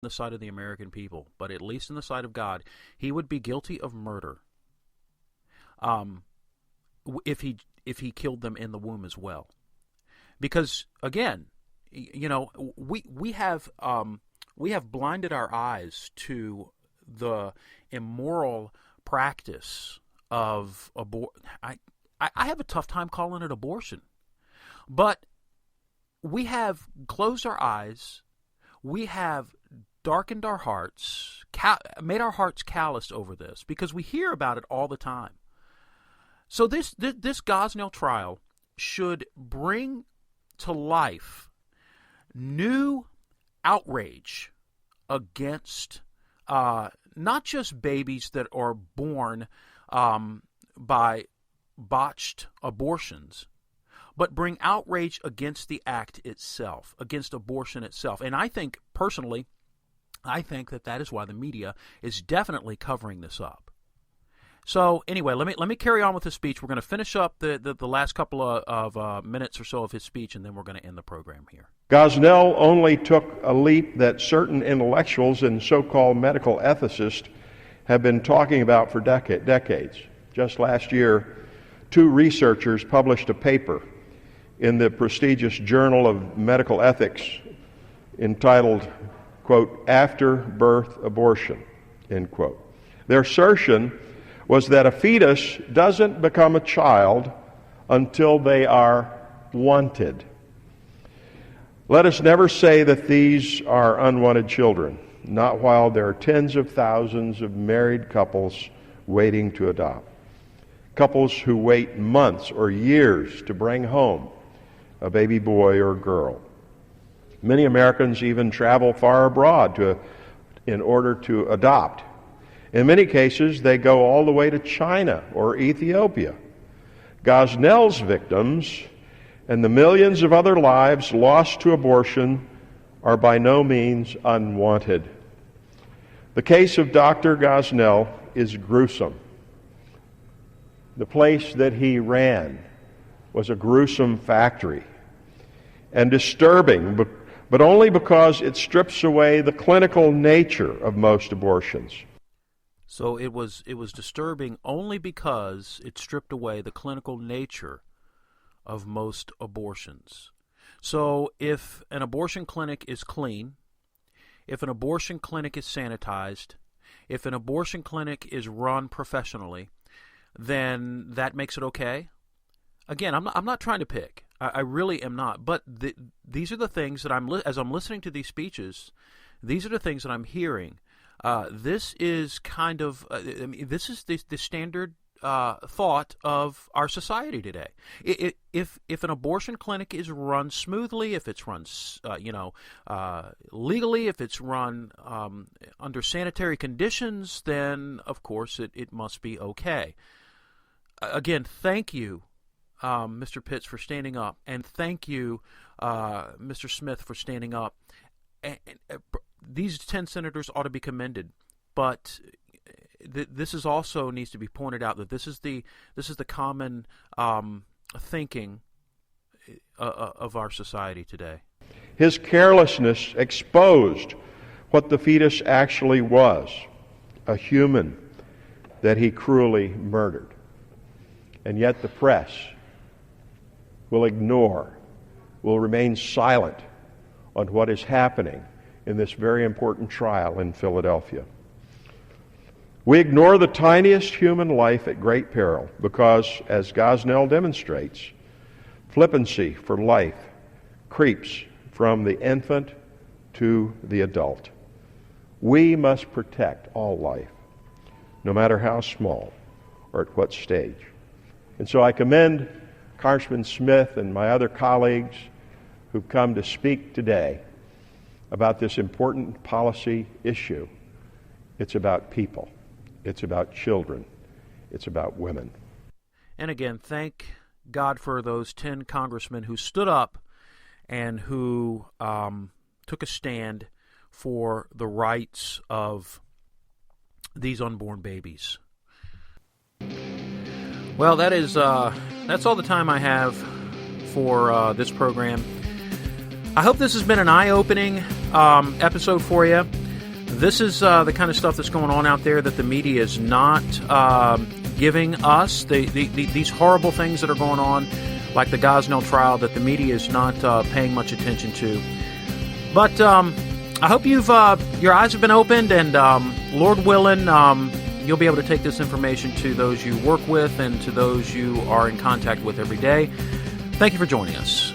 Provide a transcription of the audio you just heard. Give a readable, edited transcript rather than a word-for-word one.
the sight of the American people, but at least in the sight of God, he would be guilty of murder. If he killed them in the womb as well, because again, we have blinded our eyes to the immoral practice of abortion. I have a tough time calling it abortion, but we have closed our eyes. We have darkened our hearts, made our hearts calloused over this because we hear about it all the time. So this Gosnell trial should bring to life new outrage against not just babies that are born by botched abortions, but bring outrage against the act itself, against abortion itself. And I think, personally, that is why the media is definitely covering this up. So anyway, let me carry on with the speech. We're going to finish up the last couple of minutes or so of his speech, and then we're going to end the program here. Gosnell only took a leap that certain intellectuals and so-called medical ethicists have been talking about for decades. Just last year, 2 researchers published a paper in the prestigious Journal of Medical Ethics entitled, quote, "After Birth Abortion," end quote. Their assertion was that a fetus doesn't become a child until they are wanted. Let us never say that these are unwanted children, not while there are tens of thousands of married couples waiting to adopt. Couples who wait months or years to bring home a baby boy or girl. Many Americans even travel far abroad in order to adopt. In many cases, they go all the way to China or Ethiopia. Gosnell's victims and the millions of other lives lost to abortion are by no means unwanted. The case of Dr. Gosnell is gruesome. The place that he ran was a gruesome factory, and disturbing, but only because it strips away the clinical nature of most abortions. So it was disturbing only because it stripped away the clinical nature of most abortions. So if an abortion clinic is clean, if an abortion clinic is sanitized, if an abortion clinic is run professionally, then that makes it okay. Again, I'm not trying to pick. I really am not. But these are the things that as I'm listening to these speeches, these are the things that I'm hearing. This is kind of this is the standard thought of our society today. If an abortion clinic is run smoothly, if it's run legally, if it's run under sanitary conditions, then of course it must be okay. Again, thank you, Mr. Pitts, for standing up, and thank you, Mr. Smith, for standing up. And these 10 senators ought to be commended, but this is also needs to be pointed out that this is the common thinking of our society today. His carelessness exposed what the fetus actually was, a human that he cruelly murdered. And yet the press will remain silent on what is happening in this very important trial in Philadelphia. We ignore the tiniest human life at great peril because, as Gosnell demonstrates, flippancy for life creeps from the infant to the adult. We must protect all life, no matter how small or at what stage. And so I commend Congressman Smith and my other colleagues who've come to speak today about this important policy issue. It's about people. It's about children. It's about women. And again, thank God for those 10 congressmen who stood up and who took a stand for the rights of these unborn babies. Well, that's all the time I have for this program. I hope this has been an eye-opening episode for you. this is the kind of stuff that's going on out there that the media is not giving us. These horrible things that are going on, like the Gosnell trial, that the media is not paying much attention to. But I hope your eyes have been opened, and Lord willing, you'll be able to take this information to those you work with and to those you are in contact with every day. Thank you for joining us.